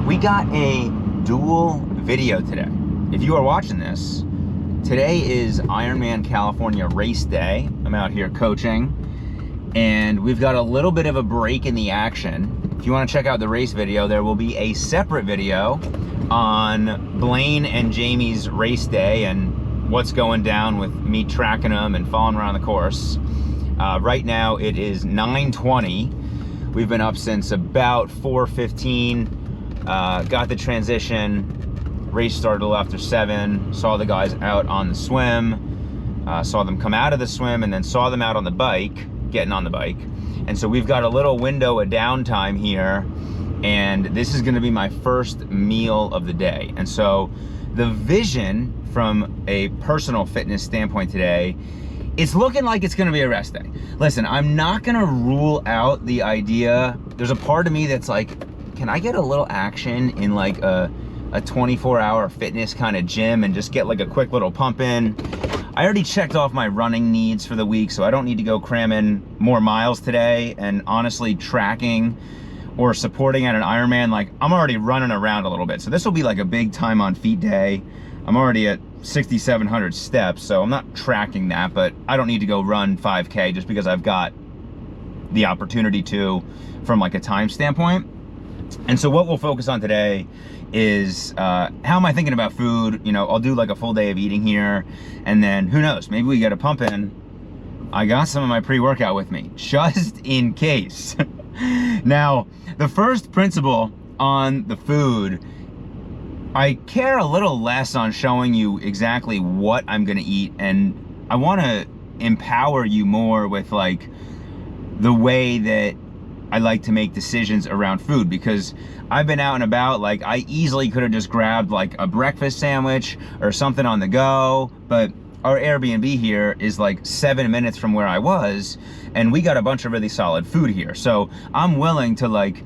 We got a dual video today. If you are watching this, today is Ironman California race day. I'm out here coaching, and we've got a little bit of a break in the action. If you want to check out the race video, there will be a separate video on Blaine and Jamie's race day and what's going down with me tracking them and following around the course. Right now it is 9:20. We've been up since about 4:15. Got the transition. Race started a little after 7. Saw the guys out on the swim. Saw them come out of the swim and then saw them out on the bike, getting on the bike. And so we've got a little window of downtime here, and this is gonna be my first meal of the day. And so the vision from a personal fitness standpoint today, it's looking like it's gonna be a rest day. Listen, I'm not gonna rule out the idea. There's a part of me that's like, can I get a little action in like a 24-hour fitness kind of gym and just get like a quick little pump in? I already checked off my running needs for the week, so I don't need to go cram in more miles today. And honestly, tracking or supporting at an Ironman, like I'm already running around a little bit. So this will be like a big time on feet day. I'm already at 6,700 steps, so I'm not tracking that, but I don't need to go run 5K just because I've got the opportunity to from like a time standpoint. And so what we'll focus on today is how am I thinking about food? You know, I'll do like a full day of eating here, and then who knows, maybe we get a pump in. I got some of my pre-workout with me, just in case. Now, the first principle on the food, I care a little less on showing you exactly what I'm gonna eat, and I wanna empower you more with like the way that I like to make decisions around food, because I've been out and about, like I easily could have just grabbed like a breakfast sandwich or something on the go, but our Airbnb here is like 7 minutes from where I was, and we got a bunch of really solid food here. So I'm willing to like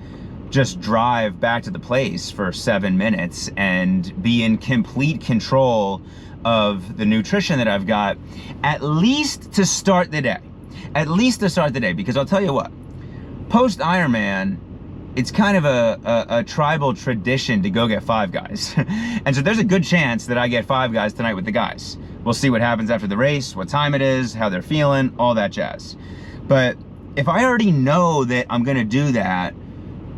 just drive back to the place for 7 minutes and be in complete control of the nutrition that I've got, at least to start the day. At least to start the day, because I'll tell you what, post Ironman, it's kind of a tribal tradition to go get Five Guys. And so there's a good chance that I get Five Guys tonight with the guys. We'll see what happens after the race, what time it is, how they're feeling, all that jazz. But if I already know that I'm gonna do that,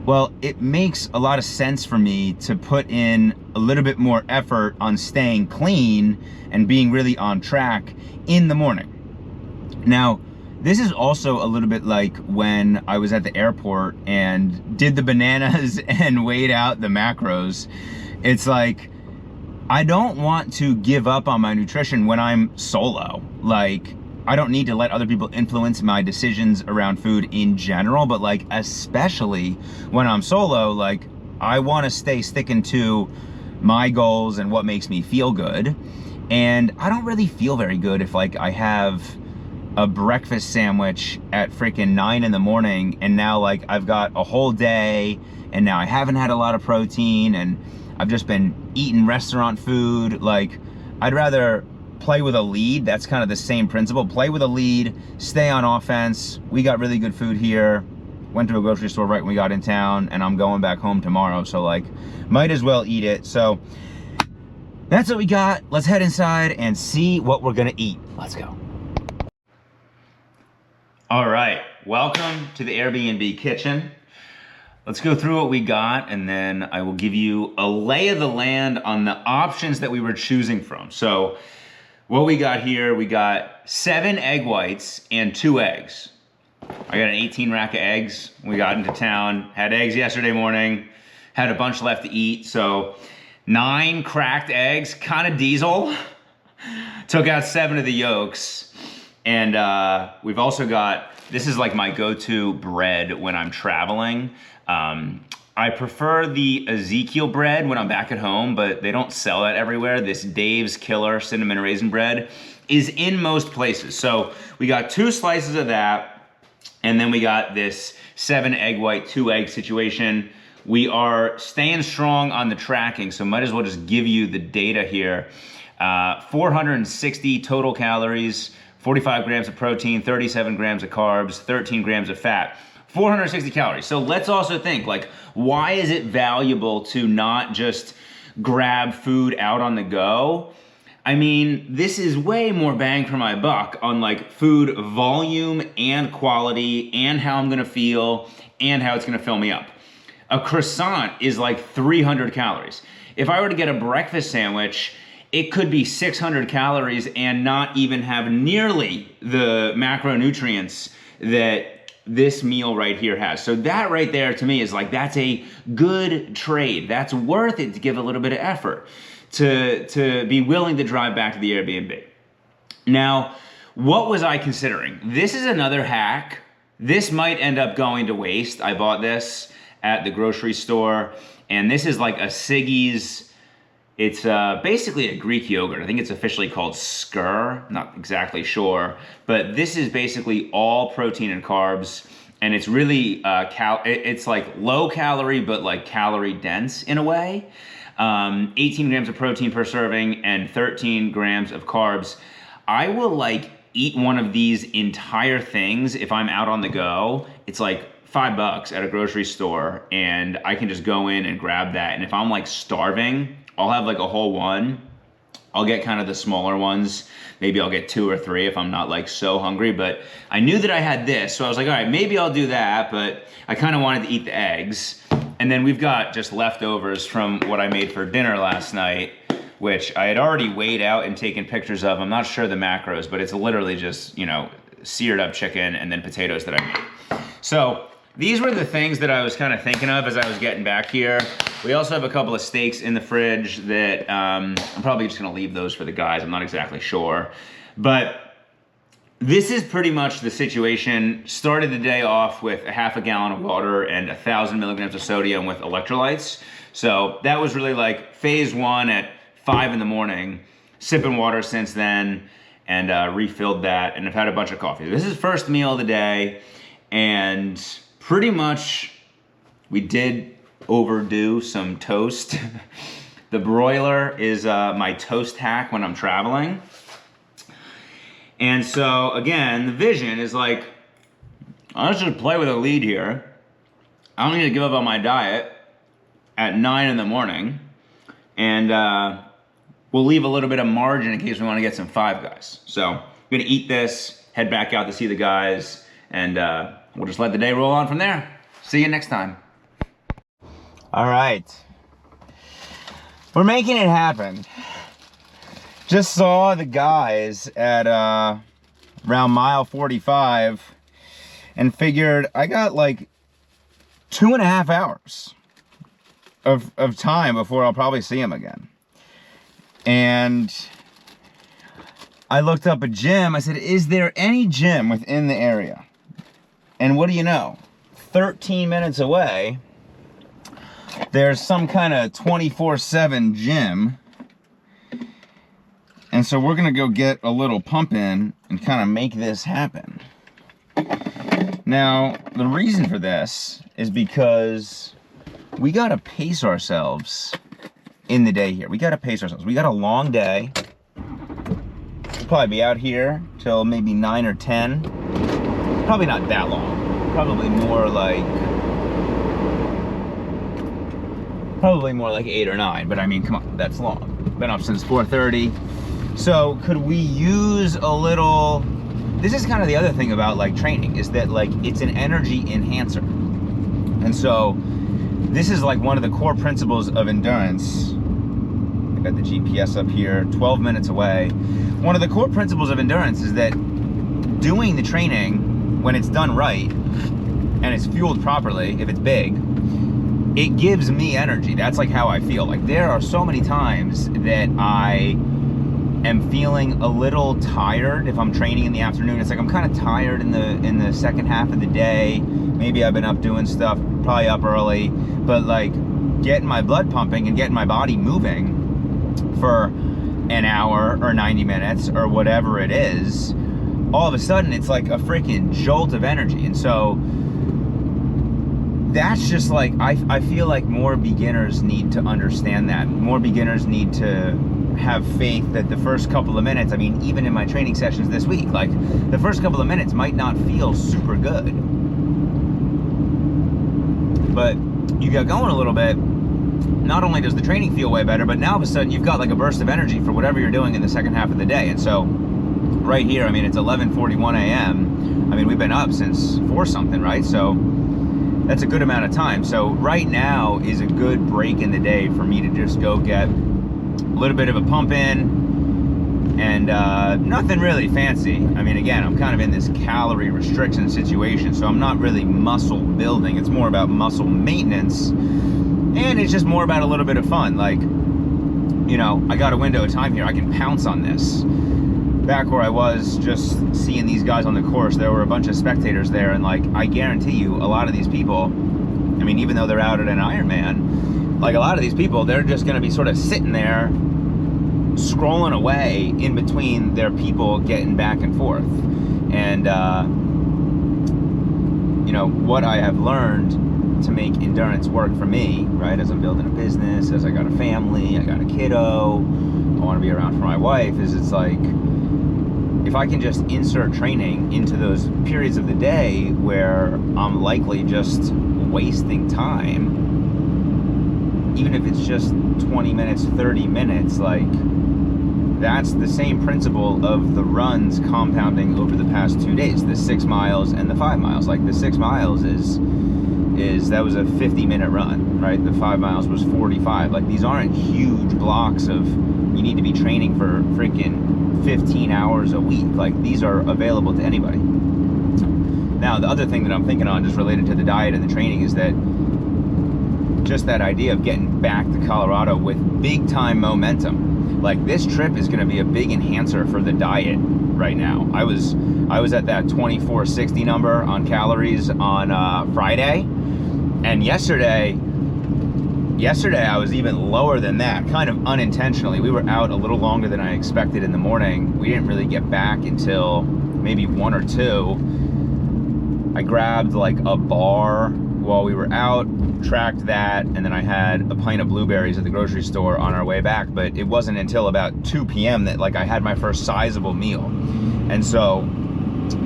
well, it makes a lot of sense for me to put in a little bit more effort on staying clean and being really on track in the morning. Now, this is also a little bit like when I was at the airport and did the bananas and weighed out the macros. It's like, I don't want to give up on my nutrition when I'm solo. Like, I don't need to let other people influence my decisions around food in general, but like, especially when I'm solo, like I wanna stay sticking to my goals and what makes me feel good. And I don't really feel very good if like I have a breakfast sandwich at freaking 9 in the morning, and now like I've got a whole day and now I haven't had a lot of protein and I've just been eating restaurant food. Like, I'd rather play with a lead. That's kind of the same principle. Play with a lead, stay on offense. We got really good food here. Went to a grocery store right when we got in town, and I'm going back home tomorrow, so like might as well eat it. So that's what we got. Let's head inside and see what we're gonna eat. Let's go. All right, welcome to the Airbnb kitchen. Let's go through what we got, and then I will give you a lay of the land on the options that we were choosing from. So what we got here, we got 7 egg whites and 2 eggs. I got an 18 rack of eggs. We got into town, had eggs yesterday morning, had a bunch left to eat. So 9 cracked eggs, kind of diesel. Took out 7 of the yolks. And we've also got, this is like my go-to bread when I'm traveling. I prefer the Ezekiel bread when I'm back at home, but they don't sell that everywhere. This Dave's Killer cinnamon raisin bread is in most places. So we got 2 slices of that, and then we got this 7 egg white, 2 egg situation. We are staying strong on the tracking, so might as well just give you the data here. 460 total calories, 45 grams of protein, 37 grams of carbs, 13 grams of fat. 460 calories. So let's also think, like, why is it valuable to not just grab food out on the go? I mean, this is way more bang for my buck on like food volume and quality and how I'm gonna feel and how it's gonna fill me up. A croissant is like 300 calories. If I were to get a breakfast sandwich, it could be 600 calories and not even have nearly the macronutrients that this meal right here has. So that right there to me is like, that's a good trade. That's worth it to give a little bit of effort, to be willing to drive back to the Airbnb. Now, what was I considering? This is another hack. This might end up going to waste. I bought this at the grocery store, and this is like a Siggy's. It's basically a Greek yogurt. I think it's officially called Skyr, not exactly sure, but this is basically all protein and carbs, and it's really, it's like low calorie, but like calorie dense in a way. 18 grams of protein per serving and 13 grams of carbs. I will like eat one of these entire things if I'm out on the go. It's like $5 at a grocery store, and I can just go in and grab that. And if I'm like starving, I'll have like a whole one. I'll get kind of the smaller ones. Maybe I'll get 2 or 3 if I'm not like so hungry, but I knew that I had this. So I was like, all right, maybe I'll do that, but I kind of wanted to eat the eggs. And then we've got just leftovers from what I made for dinner last night, which I had already weighed out and taken pictures of. I'm not sure the macros, but it's literally just, you know, seared up chicken and then potatoes that I made. So these were the things that I was kind of thinking of as I was getting back here. We also have a couple of steaks in the fridge that I'm probably just gonna leave those for the guys. I'm not exactly sure. But this is pretty much the situation. Started the day off with a half a gallon of water and 1,000 milligrams of sodium with electrolytes. So that was really like phase 1 at 5 in the morning, sipping water since then, and refilled that, and I've had a bunch of coffee. This is first meal of the day, and pretty much we did overdo some toast. The broiler is my toast hack when I'm traveling. And so, again, the vision is like, let's just play with a lead here. I don't need to give up on my diet at 9 in the morning. And we'll leave a little bit of margin in case we want to get some Five Guys. So I'm going to eat this, head back out to see the guys, and we'll just let the day roll on from there. See you next time. All right. We're making it happen. Just saw the guys at around mile 45 and figured I got like 2.5 hours of time before I'll probably see them again. And I looked up a gym. I said, is there any gym within the area? And what do you know? 13 minutes away, there's some kind of 24/7 gym. And so we're gonna go get a little pump in and kind of make this happen. Now, the reason for this is because we gotta pace ourselves in the day here. We gotta pace ourselves. We got a long day. We'll probably be out here till maybe 9 or 10. Probably not that long. Probably more like 8 or 9, but I mean, come on, that's long. Been up since 4:30. So could we use a little, this is kind of the other thing about like training, is that like it's an energy enhancer. And so this is like one of the core principles of endurance. I got the GPS up here, 12 minutes away. One of the core principles of endurance is that doing the training, when it's done right, and it's fueled properly, if it's big, it gives me energy. That's like how I feel. Like there are so many times that I am feeling a little tired if I'm training in the afternoon. It's like I'm kind of tired in the second half of the day. Maybe I've been up doing stuff, probably up early, but like getting my blood pumping and getting my body moving for an hour or 90 minutes or whatever it is, all of a sudden it's like a freaking jolt of energy. And so that's just like, I feel like more beginners need to understand that. More beginners need to have faith that the first couple of minutes, I mean, even in my training sessions this week, like the first couple of minutes might not feel super good. But you get going a little bit, not only does the training feel way better, but now all of a sudden you've got like a burst of energy for whatever you're doing in the second half of the day. And so right here, I mean, it's 11:41 a.m. I mean, we've been up since 4 something, right? So that's a good amount of time. So right now is a good break in the day for me to just go get a little bit of a pump in, and nothing really fancy. I mean, again, I'm kind of in this calorie restriction situation, so I'm not really muscle building. It's more about muscle maintenance, and it's just more about a little bit of fun. Like, you know, I got a window of time here. I can pounce on this. Back where I was just seeing these guys on the course, there were a bunch of spectators there, and like, I guarantee you, a lot of these people, I mean, even though they're out at an Ironman, like a lot of these people, they're just gonna be sort of sitting there scrolling away in between their people getting back and forth. And you know, what I have learned to make endurance work for me, right, as I'm building a business, as I got a family, I got a kiddo, I want to be around for my wife, is it's like, if I can just insert training into those periods of the day where I'm likely just wasting time, even if it's just 20 minutes, 30 minutes, like, that's the same principle of the runs compounding over the past 2 days, the 6 miles and the 5 miles. Like, the 6 miles is that was a 50-minute run, right? The 5 miles was 45. Like, these aren't huge blocks of, you need to be training for freaking 15 hours a week. Like, these are available to anybody. Now, the other thing that I'm thinking on, just related to the diet and the training, is that just that idea of getting back to Colorado with big time momentum. Like, this trip is going to be a big enhancer for the diet right now. I was at that 2460 number on calories on Friday, and yesterday I was even lower than that, kind of unintentionally. We were out a little longer than I expected in the morning. We didn't really get back until maybe 1 or 2. I grabbed like a bar while we were out, tracked that, and then I had a pint of blueberries at the grocery store on our way back. But it wasn't until about 2 p.m. that like I had my first sizable meal. And so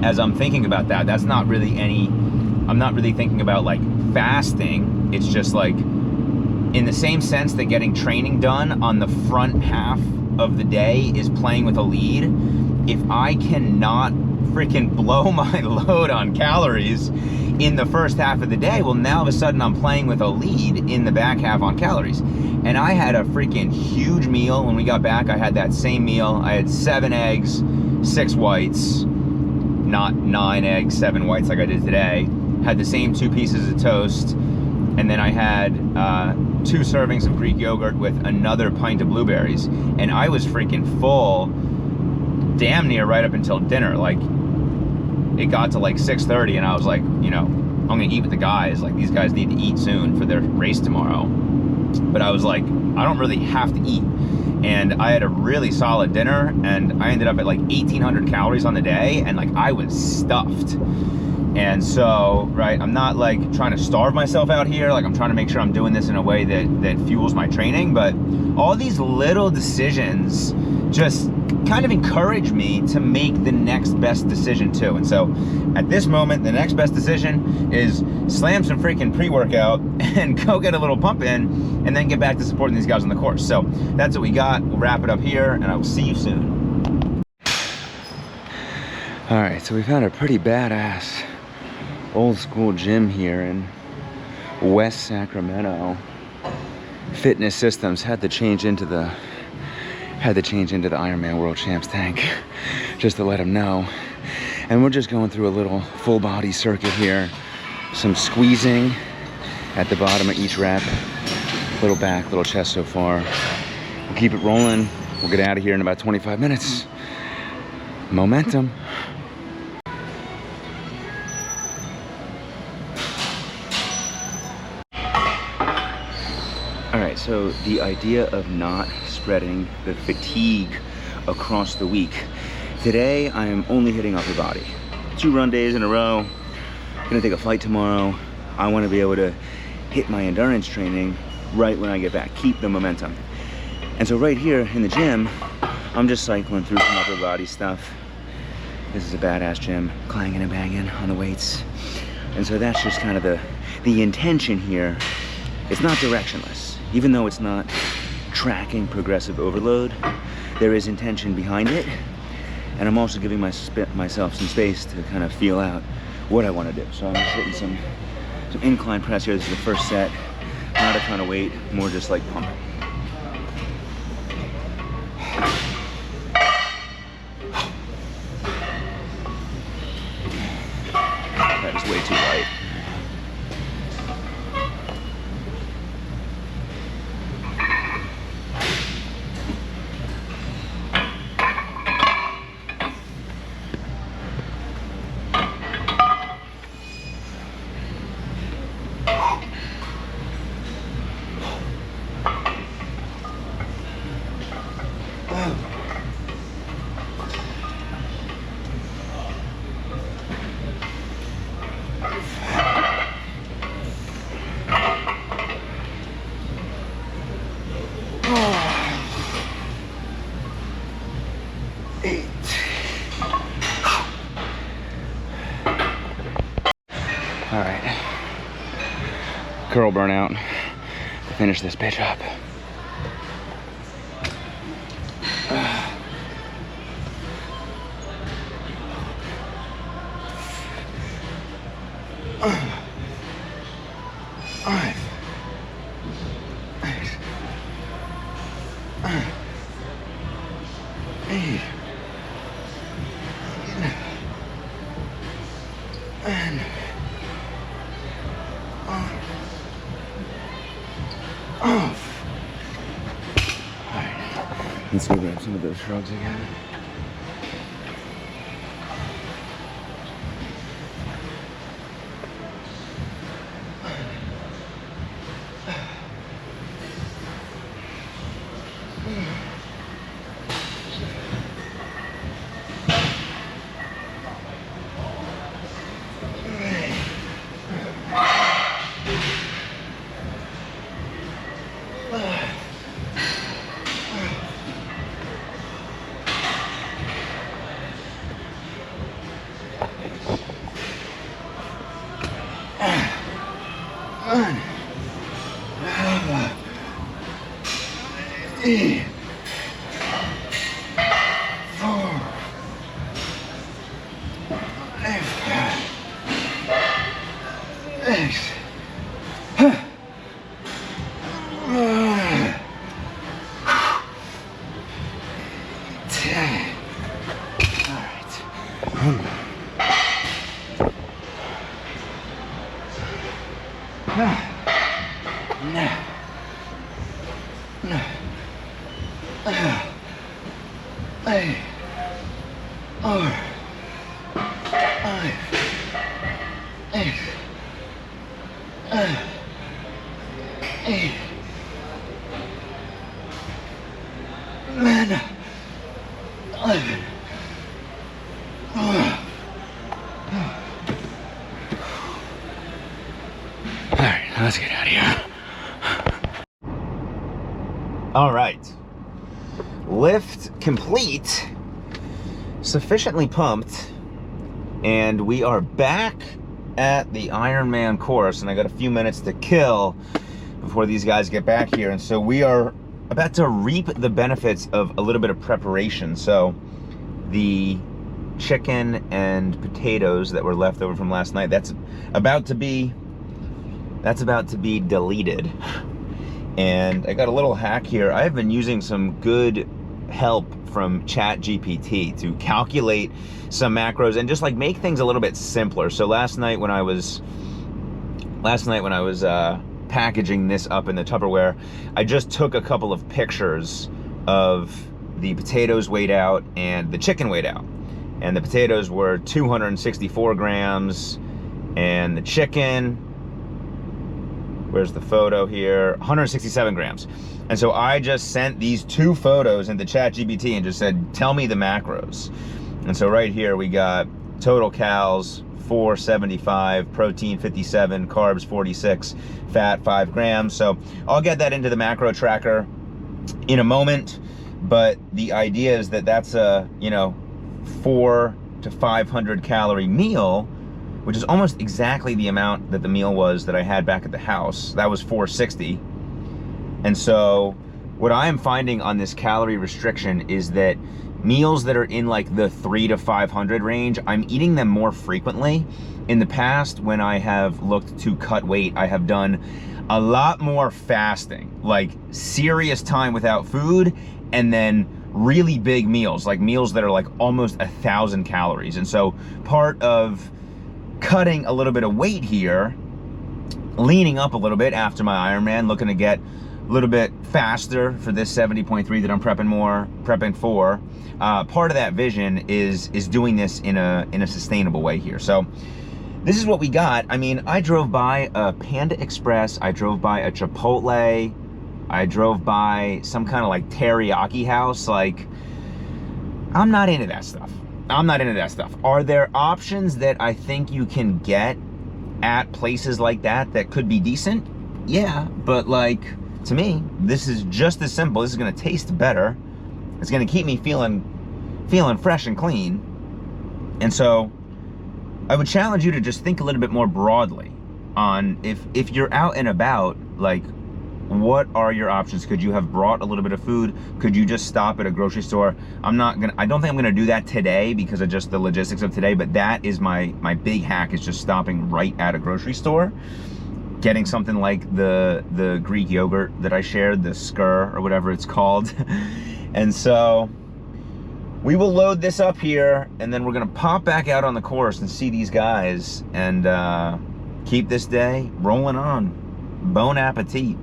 as I'm thinking about that, that's not really I'm not really thinking about like fasting. It's just like, in the same sense that getting training done on the front half of the day is playing with a lead, if I cannot freaking blow my load on calories in the first half of the day, well, now all of a sudden I'm playing with a lead in the back half on calories. And I had a freaking huge meal when we got back. I had that same meal. I had 7 eggs, 6 whites, not 9 eggs, 7 whites like I did today. Had the same 2 pieces of toast. And then I had 2 servings of Greek yogurt with another pint of blueberries. And I was freaking full damn near right up until dinner. Like, it got to like 6:30 and I was like, you know, I'm gonna eat with the guys. Like, these guys need to eat soon for their race tomorrow. But I was like, I don't really have to eat. And I had a really solid dinner, and I ended up at like 1,800 calories on the day, and like I was stuffed. And so, right, I'm not like trying to starve myself out here. Like, I'm trying to make sure I'm doing this in a way that fuels my training. But all these little decisions just kind of encourage me to make the next best decision too. And so at this moment, the next best decision is slam some freaking pre-workout and go get a little pump in, and then get back to supporting these guys on the course. So that's what we got. We'll wrap it up here, and I will see you soon. All right, so we found a pretty badass old school gym here in West Sacramento. Fitness Systems had to change into the Ironman World Champs tank just to let them know. And we're just going through a little full body circuit here. Some squeezing at the bottom of each rep. Little back, little chest so far. We'll keep it rolling. We'll get out of here in about 25 minutes. Momentum. All right, so the idea of not spreading the fatigue across the week. Today, I am only hitting upper body. 2 run days in a row. Gonna take a flight tomorrow. I wanna be able to hit my endurance training right when I get back, keep the momentum. And so right here in the gym, I'm just cycling through some upper body stuff. This is a badass gym, clanging and banging on the weights. And so that's just kind of the the intention here is not directionless. Even though it's not tracking progressive overload, there is intention behind it. And I'm also giving myself some space to kind of feel out what I want to do. So I'm just hitting some incline press here. This is the first set. Not a ton of weight, more just like pumping. That is way too light. All right, curl burnout to finish this bitch up. Let's go grab some of those shrugs again. Let's get out of here. All right, lift complete, sufficiently pumped, and we are back at the Ironman course, and I got a few minutes to kill before these guys get back here, and so we are about to reap the benefits of a little bit of preparation. So the chicken and potatoes that were left over from last night, that's about to be deleted. And I got a little hack here. I've been using some good help from ChatGPT to calculate some macros and just like make things a little bit simpler. So last night when I was packaging this up in the Tupperware, I just took a couple of pictures of the potatoes weighed out and the chicken weighed out. And the potatoes were 264 grams and the chicken, where's the photo here, 167 grams. And so I just sent these two photos into ChatGPT and just said, tell me the macros. And so right here we got total calories 475, protein 57, carbs 46, fat 5 grams. So I'll get that into the macro tracker in a moment, but the idea is that that's a 400 to 500 calorie meal which is almost exactly the amount that the meal was that I had back at the house. That was $4.60. And so what I am finding on this calorie restriction is that meals that are in like the 300 to 500 range, I'm eating them more frequently. In the past, when I have looked to cut weight, I have done a lot more fasting, like serious time without food, and then really big meals, like meals that are like almost 1,000 calories. And so part of cutting a little bit of weight here, leaning up a little bit after my Ironman, looking to get a little bit faster for this 70.3 that I'm prepping for. Part of that vision is doing this in a sustainable way here. So this is what we got. I mean, I drove by a Panda Express, I drove by a Chipotle, I drove by some kind of like teriyaki house. Like, I'm not into that stuff. I'm not into that stuff. Are there options that I think you can get at places like that that could be decent? Yeah, but like, to me, this is just as simple. This is gonna taste better. It's gonna keep me feeling fresh and clean. And so I would challenge you to just think a little bit more broadly on if you're out and about, like, what are your options? Could you have brought a little bit of food? Could you just stop at a grocery store? I don't think I'm gonna do that today because of just the logistics of today, but that is my big hack, is just stopping right at a grocery store, getting something like the Greek yogurt that I shared, the skyr or whatever it's called. And so we will load this up here, and then we're gonna pop back out on the course and see these guys and keep this day rolling on. Bon appetit.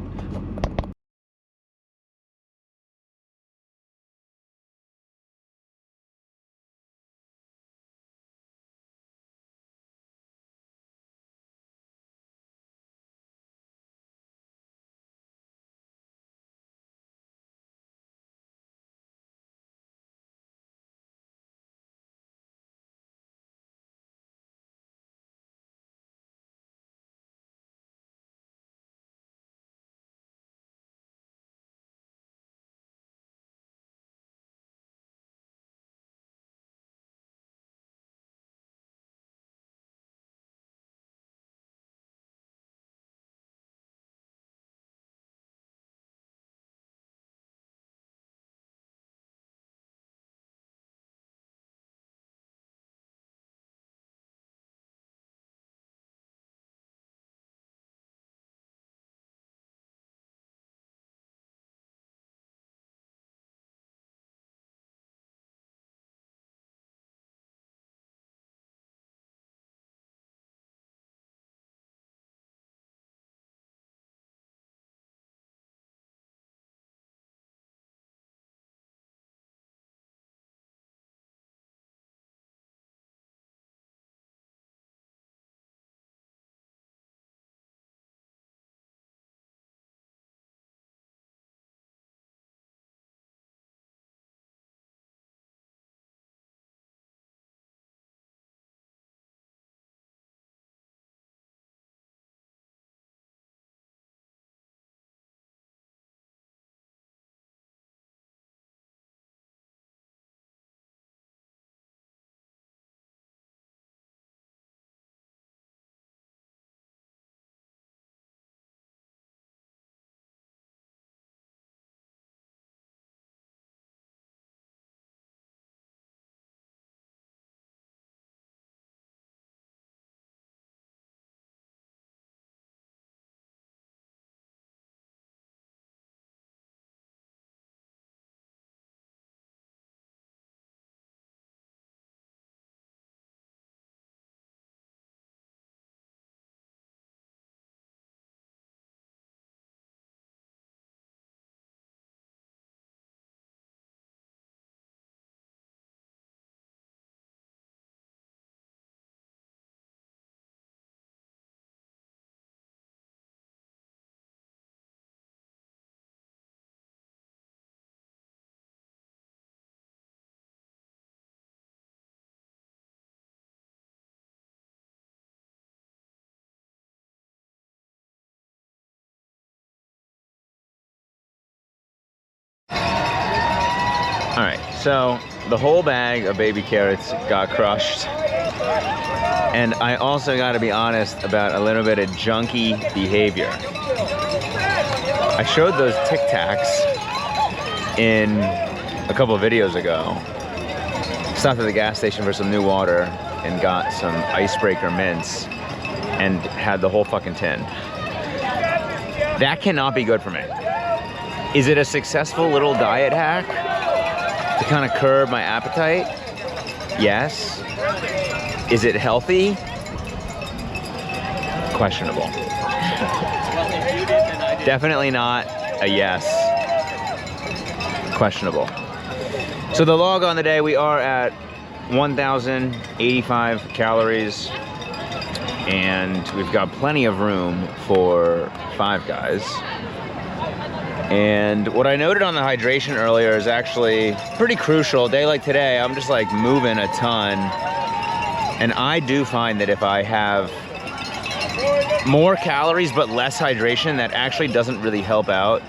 All right, so the whole bag of baby carrots got crushed. And I also got to be honest about a little bit of junkie behavior. I showed those Tic Tacs in a couple of videos ago. Stopped at the gas station for some new water and got some icebreaker mints and had the whole fucking tin. That cannot be good for me. Is it a successful little diet hack to kind of curb my appetite? Yes. Is it healthy? Questionable. Definitely not a yes. Questionable. So the log on the day, we are at 1,085 calories, and we've got plenty of room for 5 guys. And what I noted on the hydration earlier is actually pretty crucial. A day like today, I'm just like moving a ton. And I do find that if I have more calories but less hydration, that actually doesn't really help out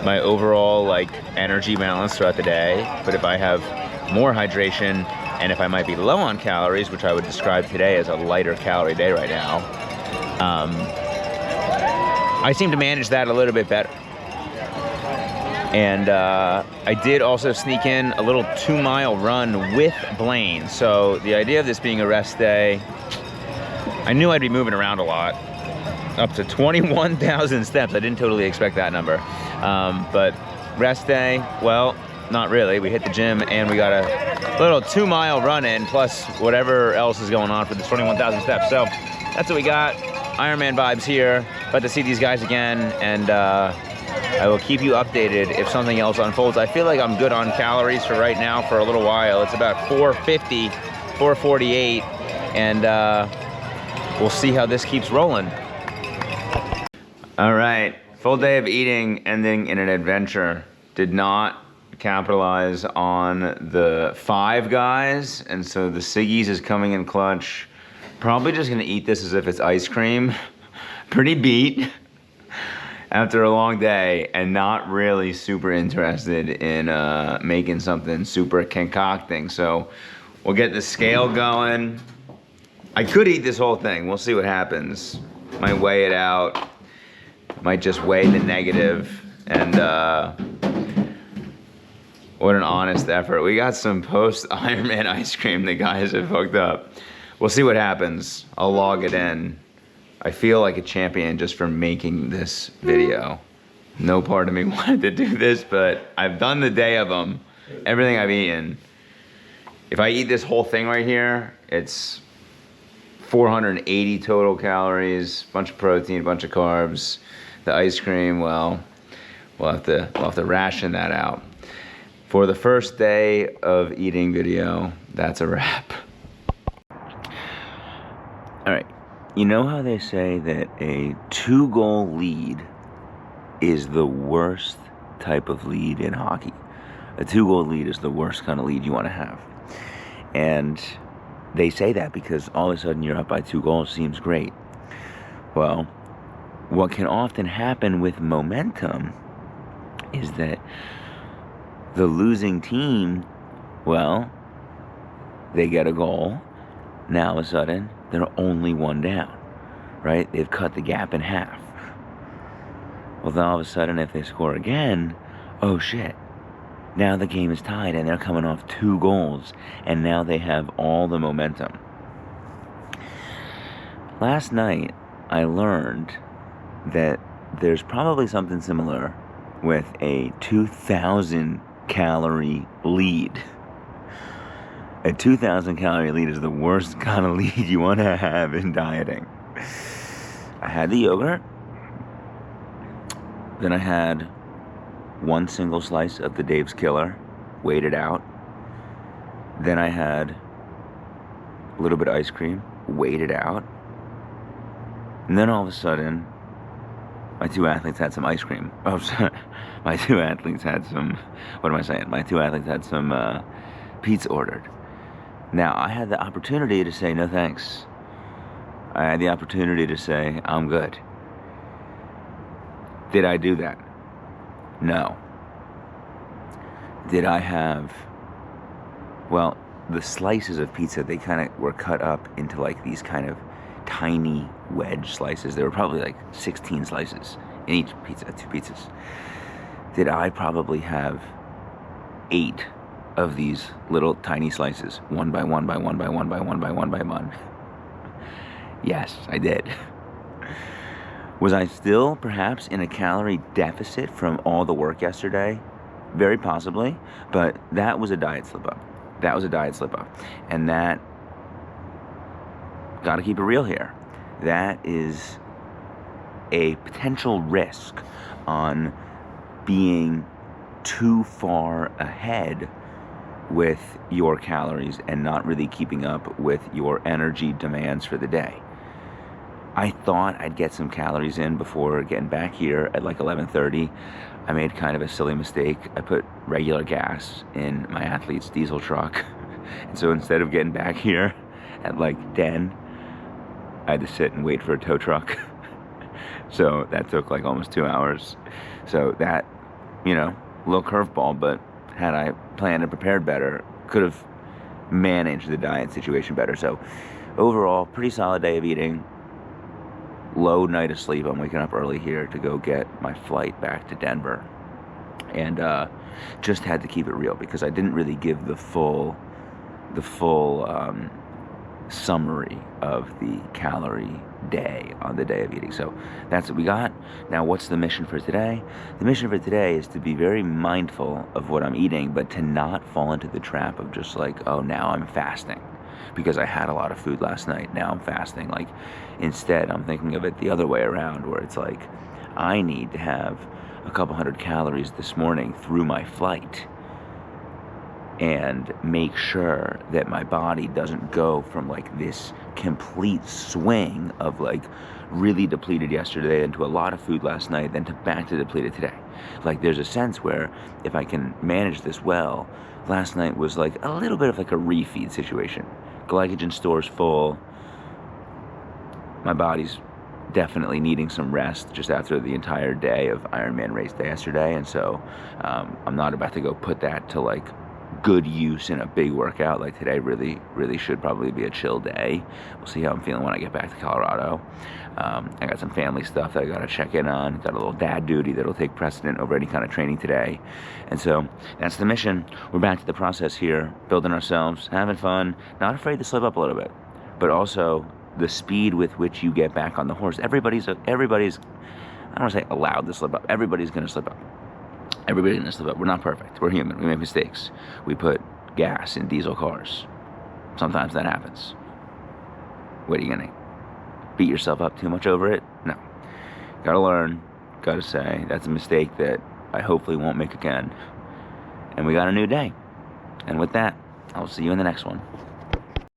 my overall like energy balance throughout the day. But if I have more hydration and if I might be low on calories, which I would describe today as a lighter calorie day right now, I seem to manage that a little bit better. And I did also sneak in a little 2-mile run with Blaine. So the idea of this being a rest day, I knew I'd be moving around a lot. Up to 21,000 steps. I didn't totally expect that number. But rest day, well, not really. We hit the gym and we got a little 2-mile run in, plus whatever else is going on for the 21,000 steps. So that's what we got. Ironman vibes here. About to see these guys again, and I will keep you updated if something else unfolds. I feel like I'm good on calories for right now for a little while. It's about 450, 448, and we'll see how this keeps rolling. All right, full day of eating ending in an adventure. Did not capitalize on the 5 guys, and so the Siggies is coming in clutch. Probably just gonna eat this as if it's ice cream. Pretty beat after a long day, and not really super interested in making something super concocting. So we'll get the scale going. I could eat this whole thing. We'll see what happens. Might weigh it out. Might just weigh the negative. And what an honest effort. We got some post-Ironman ice cream the guys have hooked up. We'll see what happens. I'll log it in. I feel like a champion just for making this video. No part of me wanted to do this, but I've done the day of them. Everything I've eaten. If I eat this whole thing right here, it's 480 total calories, bunch of protein, bunch of carbs. The ice cream, well, we'll have to ration that out. For the first day of eating video, that's a wrap. All right. You know how they say that a 2-goal lead is the worst type of lead in hockey? A 2-goal lead is the worst kind of lead you want to have. And they say that because all of a sudden you're up by 2 goals seems great. Well, what can often happen with momentum is that the losing team, well, they get a goal. Now all of a sudden, they're only 1 down, right? They've cut the gap in half. Well, then all of a sudden, if they score again, oh shit. Now the game is tied and they're coming off 2 goals, and now they have all the momentum. Last night, I learned that there's probably something similar with a 2,000 calorie lead. A 2,000 calorie lead is the worst kind of lead you want to have in dieting. I had the yogurt. Then I had 1 single slice of the Dave's Killer, weighed it out. Then I had a little bit of ice cream, weighed it out. And then all of a sudden, my 2 athletes had some ice cream. Oh, sorry. My 2 athletes had some, what am I saying? My 2 athletes had some pizza ordered. Now, I had the opportunity to say no thanks. I had the opportunity to say, I'm good. Did I do that? No. Did I have, well, the slices of pizza, they kind of were cut up into like these kind of tiny wedge slices. There were probably like 16 slices in each pizza, 2 pizzas. Did I probably have 8 of these little tiny slices, one by one by one by one by one by one by one? Yes, I did. Was I still perhaps in a calorie deficit from all the work yesterday? Very possibly, but that was a diet slip-up. That was a diet slip-up. And that, gotta keep it real here, that is a potential risk on being too far ahead with your calories and not really keeping up with your energy demands for the day. I thought I'd get some calories in before getting back here at like 11:30. I made kind of a silly mistake. I put regular gas in my athlete's diesel truck. And so instead of getting back here at like 10, I had to sit and wait for a tow truck. So that took like almost 2 hours. So that, you know, a little curveball, but had I planned and prepared better, could have managed the diet situation better. So overall, pretty solid day of eating. Low night of sleep. I'm waking up early here to go get my flight back to Denver. And just had to keep it real because I didn't really give the full summary of the calorie day on the day of eating. So that's what we got. Now, what's the mission for today? The mission for today is to be very mindful of what I'm eating, but to not fall into the trap of just like, oh, now I'm fasting because I had a lot of food last night. Now I'm fasting. Like, instead, I'm thinking of it the other way around, where it's like, I need to have a couple hundred calories this morning through my flight and make sure that my body doesn't go from like this complete swing of like really depleted yesterday into a lot of food last night, then to back to depleted today. Like, there's a sense where if I can manage this well, last night was like a little bit of like a refeed situation. Glycogen store's full. My body's definitely needing some rest just after the entire day of Ironman race day yesterday. And so I'm not about to go put that to like good use in a big workout. Like today really should probably be a chill day. We'll see how I'm feeling when I get back to Colorado. I got some family stuff that I got to check in on. Got a little dad duty that'll take precedent over any kind of training today. And so that's the mission. We're back to the process here, building ourselves, having fun, not afraid to slip up a little bit, but also the speed with which you get back on the horse. Everybody's I don't want to say allowed to slip up. Everybody's going to slip up. Everybody's going to slip up. We're not perfect. We're human. We make mistakes. We put gas in diesel cars. Sometimes that happens. What are you going to beat yourself up too much over it? No. Got to learn. Got to say that's a mistake that I hopefully won't make again. And we got a new day. And with that, I'll see you in the next one.